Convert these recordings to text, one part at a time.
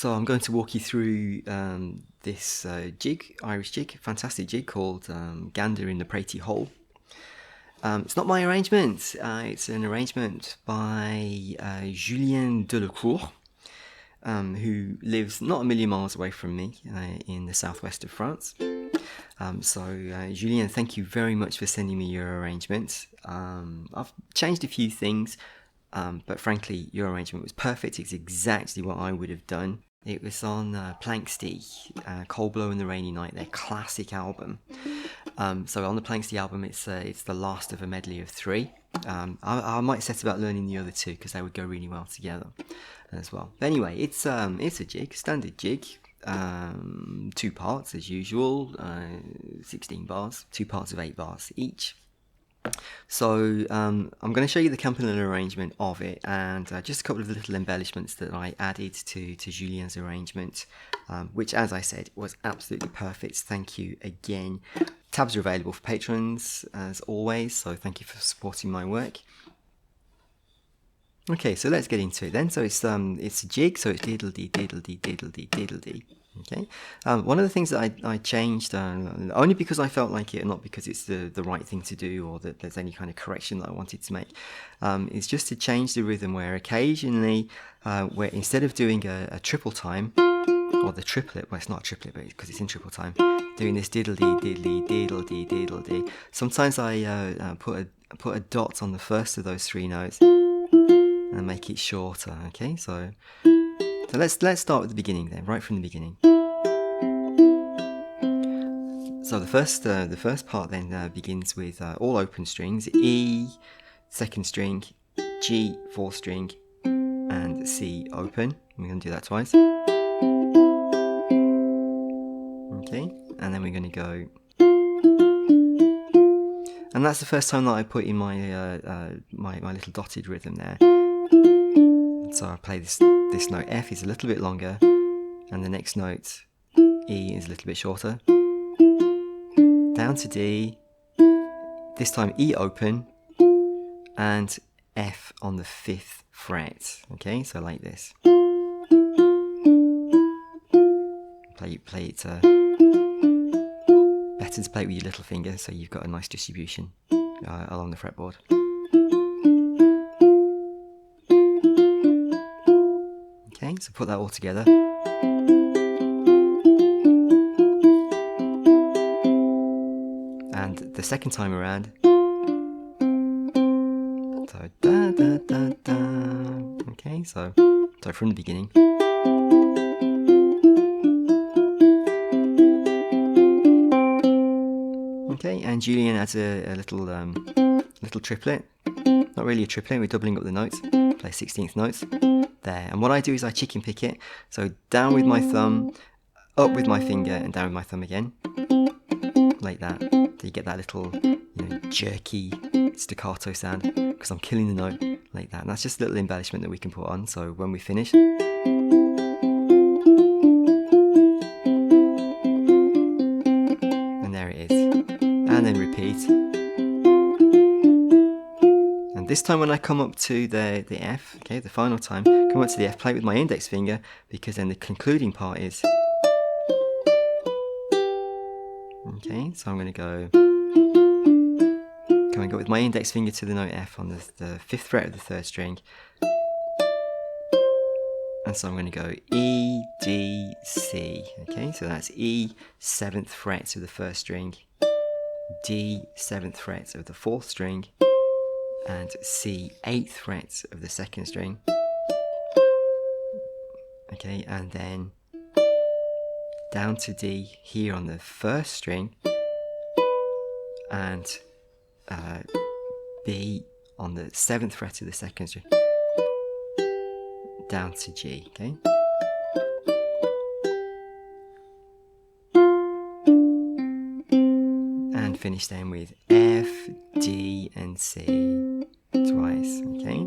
So I'm going to walk you through this Irish jig, fantastic jig called Gander in the Pratie hole. It's not my arrangement, it's an arrangement by Julien Delacour, who lives not a million miles away from me in the southwest of France. Julien, thank you very much for sending me your arrangement. I've changed a few things, but frankly, your arrangement was perfect. It's exactly what I would have done. It was on Planksty, Cold Blow in the Rainy Night, their classic album. So on the Planksty album, it's the last of a medley of 3. I might set about learning the other 2 because they would go really well together as well. But anyway, it's a jig, standard jig, 2 parts as usual, 16 bars, 2 parts of 8 bars each. So I'm going to show you the Campanella arrangement of it, and just a couple of little embellishments that I added to Julien's arrangement, which, as I said, was absolutely perfect. Thank you again. Tabs are available for patrons as always, so thank you for supporting my work. Okay, so let's get into it then. So it's a jig, so it's diddle-dee, diddle-dee, diddle-dee, diddle-dee. Okay. One of the things that I changed, only because I felt like it, and not because it's the right thing to do or that there's any kind of correction that I wanted to make, is just to change the rhythm where occasionally, where instead of doing a triple time, or the triplet, well, it's not a triplet, but because it's in triple time, doing this diddle-dee, diddle-dee, diddle-dee, diddle-dee, sometimes I put a dot on the first of those 3 notes and make it shorter. Okay, so let's start with the beginning then, right from the beginning. So the first part then begins with all open strings: E, 2nd string, G, 4th string, and C open. We're going to do that twice. Okay, and then we're going to go, and that's the first time that I put in my my little dotted rhythm there. So I play this note F is a little bit longer, and the next note E is a little bit shorter. Down to D, this time E open, and F on the 5th fret. Okay, so like this. Play it. Better to play it with your little finger, so you've got a nice distribution along the fretboard. Okay, so put that all together. And the second time around, so da da da da. Okay, so from the beginning. Okay, and Julien adds a little triplet. Not really a triplet, we're doubling up the notes. Play 16th notes there. And what I do is I chicken pick it. So down with my thumb, up with my finger, and down with my thumb again. Like that. So you get that little, jerky staccato sound, because I'm killing the note like that. And that's just a little embellishment that we can put on. So when we finish, and there it is. And then repeat. And this time when I come up to the F, okay, the final time, come up to the F, play it with my index finger, because then the concluding part is, okay, so I'm going to go, coming up with my index finger to the note F on the 5th fret of the 3rd string. And so I'm going to go E, D, C. Okay, so that's E, 7th fret of the 1st string, D, 7th fret of the 4th string, and C, 8th fret of the 2nd string. Okay, and then down to D here on the 1st string, and B on the 7th fret of the 2nd string, down to G. Okay. And finish then with F, D, and C twice. Okay.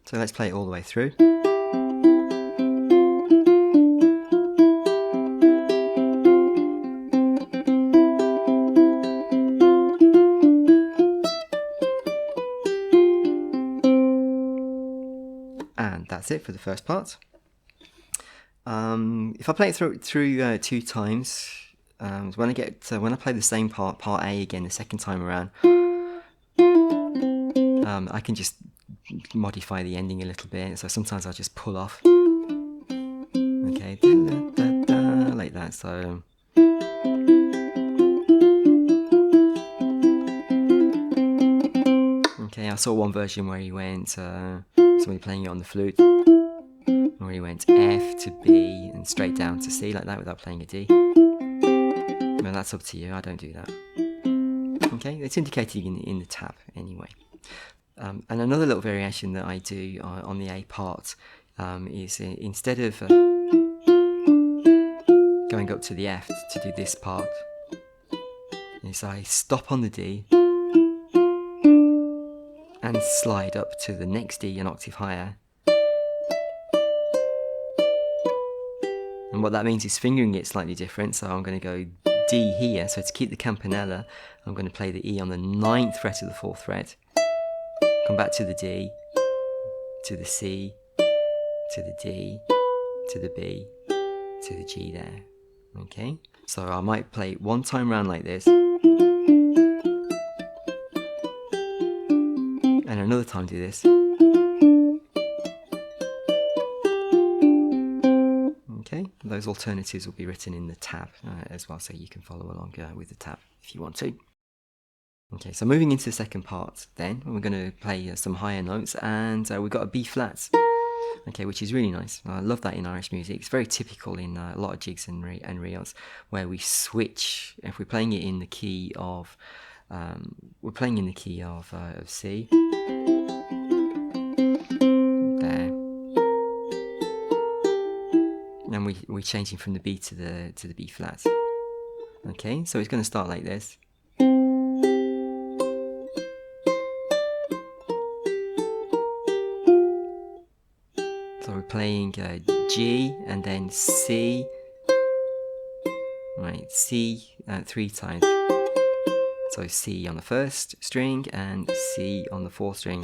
So let's play it all the way through. that's it for the first part. If I play it through 2 times, when I play the same part A again the second time around, I can just modify the ending a little bit. So sometimes I just pull off. Okay, like that. So. Okay, I saw one version where he went, somebody playing it on the flute, where he went F to B and straight down to C like that without playing a D. Well, that's up to you, I don't do that. Okay, it's indicated in the tab anyway. And another little variation that I do on the A part is instead of going up to the F to do this part, is I stop on the D and slide up to the next D an octave higher. And what that means is fingering it slightly different, so I'm going to go D here, so to keep the campanella I'm going to play the E on the 9th fret of the 4th fret, come back to the D, to the C, to the D, to the B, to the G there. Okay, so I might play it one time round like this, and another time do this. Okay, those alternatives will be written in the tab as well, so you can follow along with the tab if you want to. Okay, so moving into the second part then, we're going to play some higher notes, and we've got a B flat, okay, which is really nice. I love that in Irish music. It's very typical in a lot of jigs and reels, where we switch. If we're playing it in the key of, C. There. And we're changing from the B to the B flat. Okay, so it's going to start like this. So we're playing G and then C. Right, C 3 times. So C on the 1st string and C on the 4th string.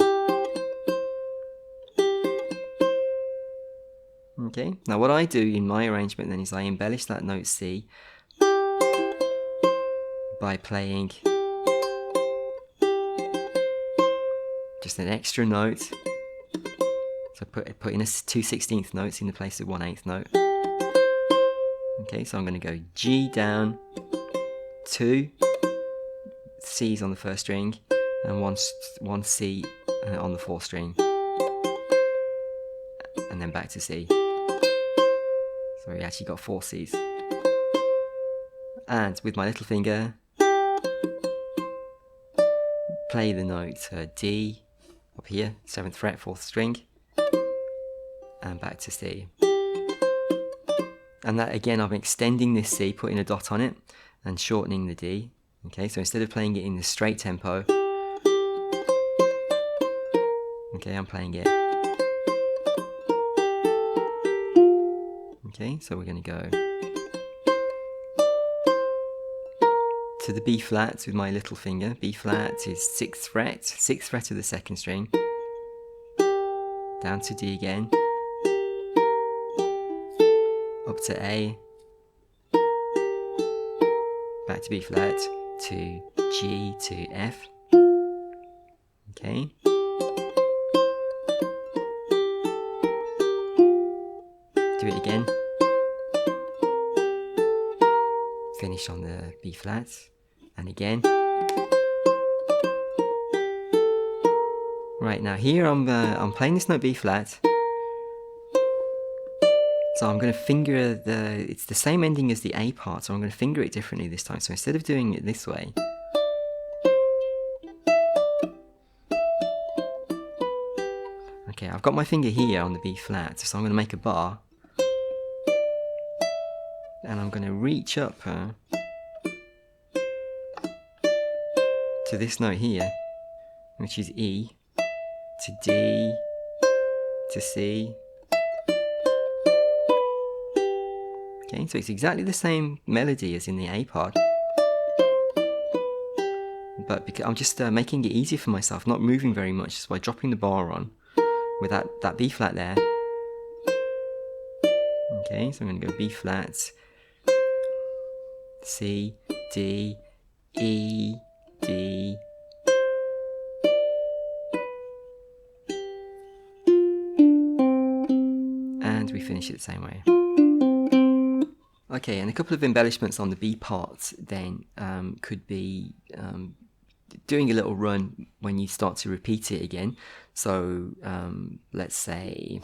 Okay, now what I do in my arrangement then is I embellish that note C by playing just an extra note. So put in 2 16th notes in the place of 1/8 note. Okay, so I'm going to go G down, 2 C's on the 1st string, and one C on the 4th string, and then back to C. So we actually got 4 C's. And with my little finger, play the note D up here, 7th fret, 4th string, and back to C. And that again, I'm extending this C, putting a dot on it, and shortening the D. Okay, so instead of playing it in the straight tempo, okay, I'm playing it. Okay, so we're going to go to the B flat with my little finger. B flat is 6th fret of the 2nd string, down to D again, up to A, back to B flat, to G, to F. Okay. Do it again. Finish on the B flat, and again. Right, now here I'm playing this note B flat. So I'm going to finger it's the same ending as the A part, so I'm going to finger it differently this time. So instead of doing it this way, okay, I've got my finger here on the B flat, so I'm going to make a bar, and I'm going to reach up to this note here, which is E, to D, to C. Okay, so it's exactly the same melody as in the A part, but because I'm just making it easier for myself, not moving very much, just by dropping the bar on with that B flat there, Okay, so I'm going to go B flat, C, D, E, D, and we finish it the same way. Okay, and a couple of embellishments on the B part then could be doing a little run when you start to repeat it again. So let's say,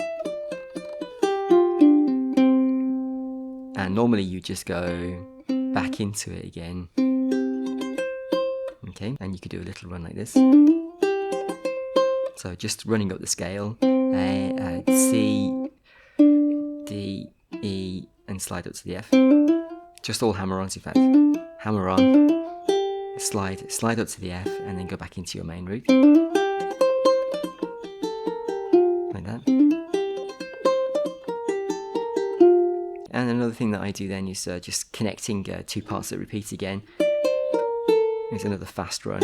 and normally you just go back into it again. Okay, and you could do a little run like this. So just running up the scale, C, D, E, and slide up to the F. Just all hammer-ons, in fact. Hammer on, slide up to the F, and then go back into your main root. Like that. And another thing that I do then is just connecting two parts that repeat again. Here's another fast run.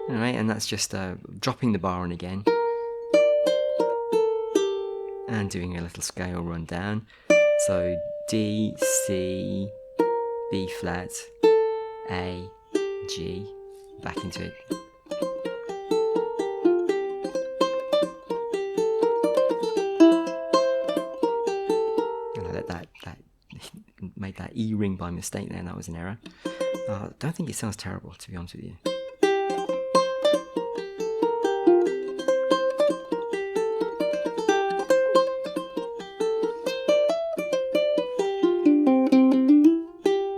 Alright, and that's just dropping the bar on again. And doing a little scale run down. So D, C, B flat, A, G, back into it. And I let that made that E ring by mistake there, and that was an error. I don't think it sounds terrible, to be honest with you.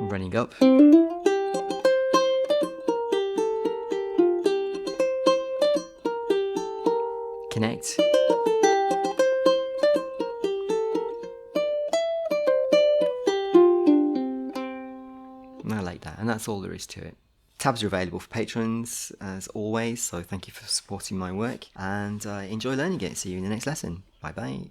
Running up. Connect. I like that, and that's all there is to it. Tabs are available for patrons as always, so thank you for supporting my work, and enjoy learning it. See you in the next lesson. Bye bye.